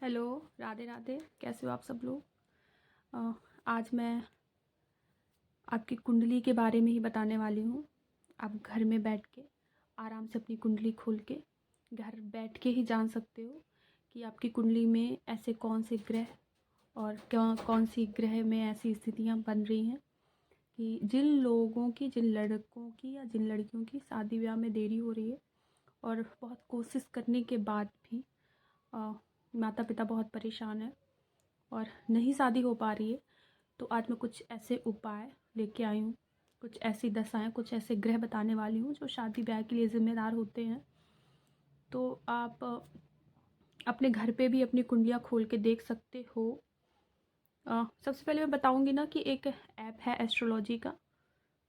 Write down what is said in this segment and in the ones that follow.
Hello, Radhe Radhe. कैसे हो आप सब लोग? आज मैं आपकी कुंडली के बारे में ही बताने वाली हूँ। आप घर में बैठ के आराम से अपनी कुंडली खोल के घर बैठ के ही जान सकते हो कि आपकी कुंडली में ऐसे कौन से ग्रह और कौन सी ग्रह में ऐसी स्थितियाँ बन रही हैं कि जिन लोगों की, जिन लड़कों की या जिन लड़कियों की शादी ब्याह में देरी हो रही है और बहुत कोशिश करने के बाद भी माता पिता बहुत परेशान है और नहीं शादी हो पा रही है। तो आज मैं कुछ ऐसे उपाय लेके आई हूँ, कुछ ऐसी दशाएं, कुछ ऐसे ग्रह बताने वाली हूँ जो शादी ब्याह के लिए ज़िम्मेदार होते हैं। तो आप अपने घर पे भी अपनी कुंडलियाँ खोल के देख सकते हो। सबसे पहले मैं बताऊँगी ना कि एक ऐप है एस्ट्रोलॉजी का।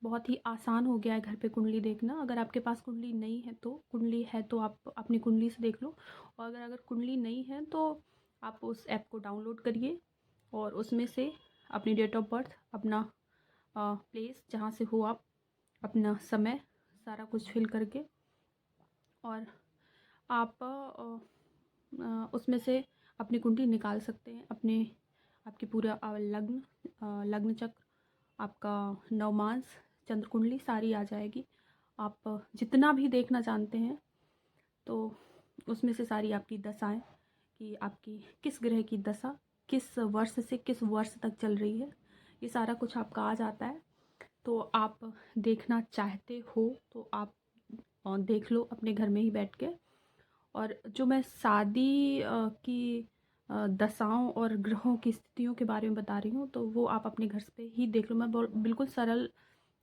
बहुत ही आसान हो गया है घर पे कुंडली देखना। अगर आपके पास कुंडली नहीं है तो, कुंडली है तो आप अपनी कुंडली से देख लो, और अगर कुंडली नहीं है तो आप उस ऐप को डाउनलोड करिए और उसमें से अपनी डेट ऑफ बर्थ, अपना प्लेस जहाँ से हो आप, अपना समय, सारा कुछ फिल करके, और आप उसमें से अपनी कुंडली निकाल सकते हैं। आपकी पूरा लग्न चक्र, आपका नवमांश, चंद्र कुंडली सारी आ जाएगी। आप जितना भी देखना चाहते हैं तो उसमें से सारी आपकी दशाएं, कि आपकी किस ग्रह की दशा किस वर्ष से किस वर्ष तक चल रही है, ये सारा कुछ आपका आ जाता है। तो आप देखना चाहते हो तो आप देख लो अपने घर में ही बैठ के। और जो मैं शादी की दशाओं और ग्रहों की स्थितियों के बारे में बता रही हूँ तो वो आप अपने घर पे ही देख लो। मैं बिल्कुल सरल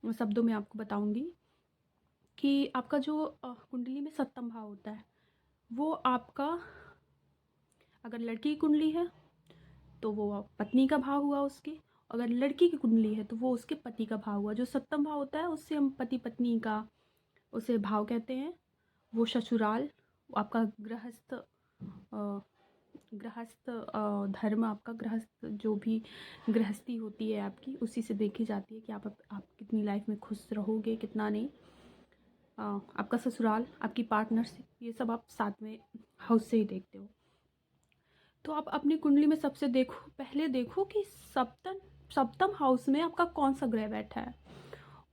शब्दों में आपको बताऊंगी कि आपका जो कुंडली में सप्तम भाव होता है वो आपका, अगर लड़की की कुंडली है तो वो पत्नी का भाव हुआ उसके, अगर लड़की की कुंडली है तो वो उसके पति का भाव हुआ। जो सप्तम भाव होता है उससे हम पति पत्नी का उसे भाव कहते हैं। वो ससुराल, आपका गृहस्थ गृहस्थ धर्म, आपका गृहस्थ जो भी गृहस्थी होती है आपकी, उसी से देखी जाती है कि आप कितनी लाइफ में खुश रहोगे, कितना नहीं। आपका ससुराल, आपकी पार्टनरशिप, ये सब आप सातवें हाउस से ही देखते हो। तो आप अपनी कुंडली में सबसे पहले देखो कि सप्तम हाउस में आपका कौन सा ग्रह बैठा है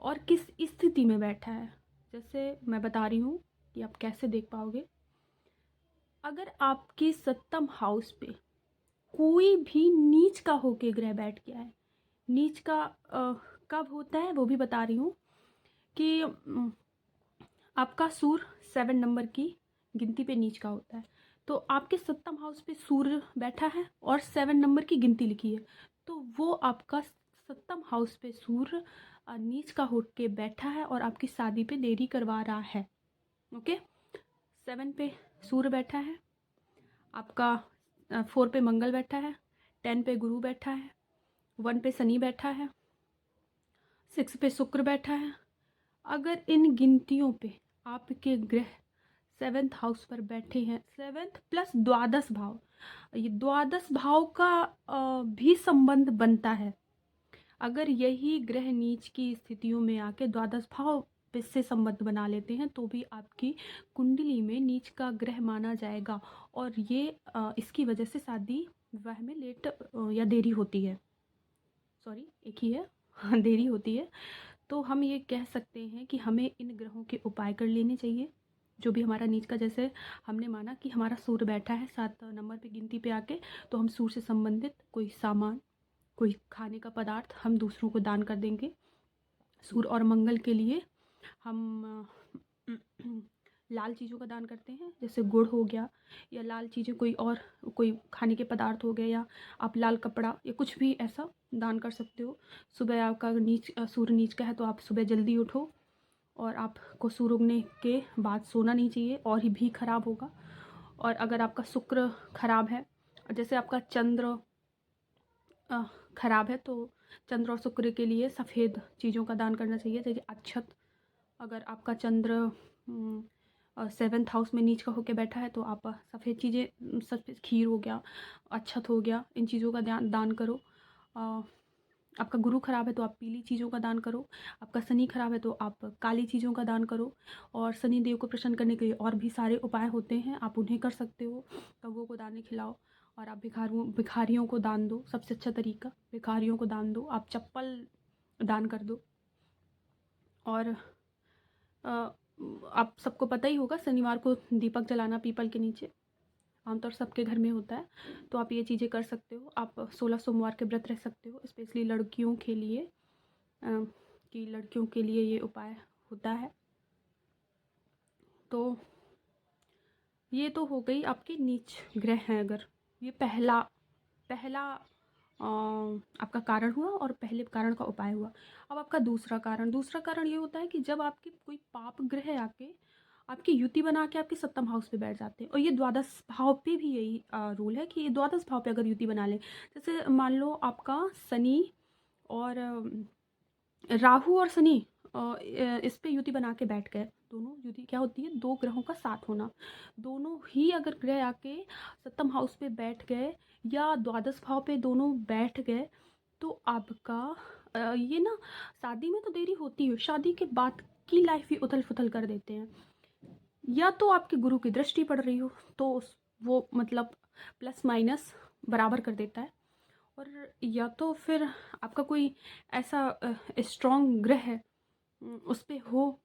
और किस स्थिति में बैठा है। जैसे मैं बता रही हूँ कि आप कैसे देख पाओगे। अगर आपके सप्तम हाउस पे कोई भी नीच का होके ग्रह बैठ गया है, नीच का कब होता है वो भी बता रही हूँ कि आपका सूर्य 7 नंबर की गिनती पे नीच का होता है। तो आपके सप्तम हाउस पे सूर्य बैठा है और 7 नंबर की गिनती लिखी है, तो वो आपका सप्तम हाउस पे सूर्य नीच का होके बैठा है और आपकी शादी पे देरी करवा रहा है। ओके, 7 पे सूर्य बैठा है आपका, 4 पे मंगल बैठा है, 10 पे गुरु बैठा है, 1 पे शनि बैठा है, 6 पे शुक्र बैठा है। अगर इन गिनतियों पे आपके ग्रह 7th हाउस पर बैठे हैं, 7th प्लस द्वादश भाव, ये द्वादश भाव का भी संबंध बनता है। अगर यही ग्रह नीच की स्थितियों में आके द्वादश भाव से संबंध बना लेते हैं तो भी आपकी कुंडली में नीच का ग्रह माना जाएगा, और ये इसकी वजह से शादी विवाह में लेट या देरी होती है। सॉरी, एक ही है हाँ, देरी होती है। तो हम ये कह सकते हैं कि हमें इन ग्रहों के उपाय कर लेने चाहिए। जो भी हमारा नीच का, जैसे हमने माना कि हमारा सूर्य बैठा है 7 नंबर पे गिनती पे आके, तो हम सूर्य से संबंधित कोई सामान, कोई खाने का पदार्थ हम दूसरों को दान कर देंगे। सूर्य और मंगल के लिए हम लाल चीज़ों का दान करते हैं, जैसे गुड़ हो गया, या लाल चीज़ें कोई और, कोई खाने के पदार्थ हो गए, या आप लाल कपड़ा या कुछ भी ऐसा दान कर सकते हो। सुबह आपका सूर्य नीच का है तो आप सुबह जल्दी उठो, और आपको सूर्य उगने के बाद सोना नहीं चाहिए, और ही भी खराब होगा। और अगर आपका शुक्र खराब है, जैसे आपका चंद्र खराब है, तो चंद्र और शुक्र के लिए सफ़ेद चीज़ों का दान करना चाहिए, जैसे अक्षत। अगर आपका चंद्र 7th हाउस में नीच का होकर बैठा है तो आप सफ़ेद चीज़ें, सफ़ेद खीर हो गया, अक्षत हो गया, इन चीज़ों का दान करो। आपका गुरु खराब है तो आप पीली चीज़ों का दान करो। आपका शनि खराब है तो आप काली चीज़ों का दान करो। और शनि देव को प्रसन्न करने के लिए और भी सारे उपाय होते हैं, आप उन्हें कर सकते हो। कौवों को दाने खिलाओ, और आप भिखारियों को दान दो। सबसे अच्छा तरीका, भिखारियों को दान दो। आप चप्पल दान कर दो। और आप सबको पता ही होगा शनिवार को दीपक जलाना पीपल के नीचे, आमतौर सबके घर में होता है। तो आप ये चीज़ें कर सकते हो। आप 16 सोमवार के व्रत रह सकते हो, स्पेशली लड़कियों के लिए, कि लड़कियों के लिए ये उपाय होता है। तो ये तो हो गई आपके नीच ग्रह हैं। अगर ये पहला आपका कारण हुआ और पहले कारण का उपाय हुआ। अब आपका दूसरा कारण ये होता है कि जब आपके कोई पाप ग्रह आके आपकी युति बना के आपके सप्तम हाउस पे बैठ जाते हैं। और ये द्वादश भाव पे भी यही रूल है कि ये द्वादश भाव पे अगर युति बना ले, जैसे मान लो आपका शनि और राहु और शनि इस पे युति बना के बैठ गए। दोनों युति क्या होती है? दो ग्रहों का साथ होना। दोनों ही अगर ग्रह आके सप्तम हाउस पे बैठ गए या द्वादश भाव पे दोनों बैठ गए, तो आपका ये ना, शादी में तो देरी होती है, शादी के बाद की लाइफ ही उथल पुथल कर देते हैं। या तो आपके गुरु की दृष्टि पड़ रही हो तो वो मतलब प्लस माइनस बराबर कर देता है। और या तो फिर आपका कोई ऐसा स्ट्रॉन्ग ग्रह है उस पे हो,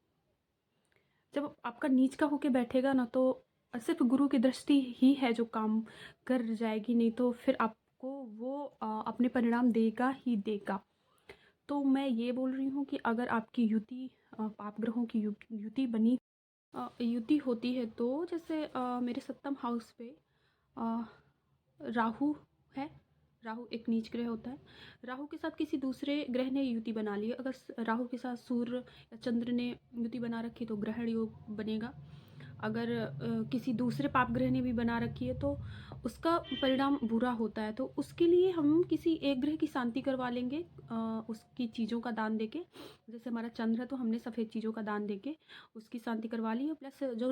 जब आपका नीच का होके बैठेगा ना, तो सिर्फ गुरु की दृष्टि ही है जो काम कर जाएगी, नहीं तो फिर आपको वो अपने परिणाम देगा ही देगा। तो मैं ये बोल रही हूँ कि अगर आपकी युति पाप ग्रहों की युति बनी युति होती है, तो जैसे मेरे सप्तम हाउस पे राहु है। राहु एक नीच ग्रह होता है। राहु के साथ किसी दूसरे ग्रह ने युति बना ली, अगर राहु के साथ सूर्य या चंद्र ने युति बना रखी तो ग्रहण योग बनेगा। अगर किसी दूसरे पाप ग्रह ने भी बना रखी है तो उसका परिणाम बुरा होता है। तो उसके लिए हम किसी एक ग्रह की शांति करवा लेंगे, उसकी चीज़ों का दान देके। जैसे हमारा चंद्र है तो हमने सफ़ेद चीज़ों का दान देके उसकी शांति करवा ली, प्लस जो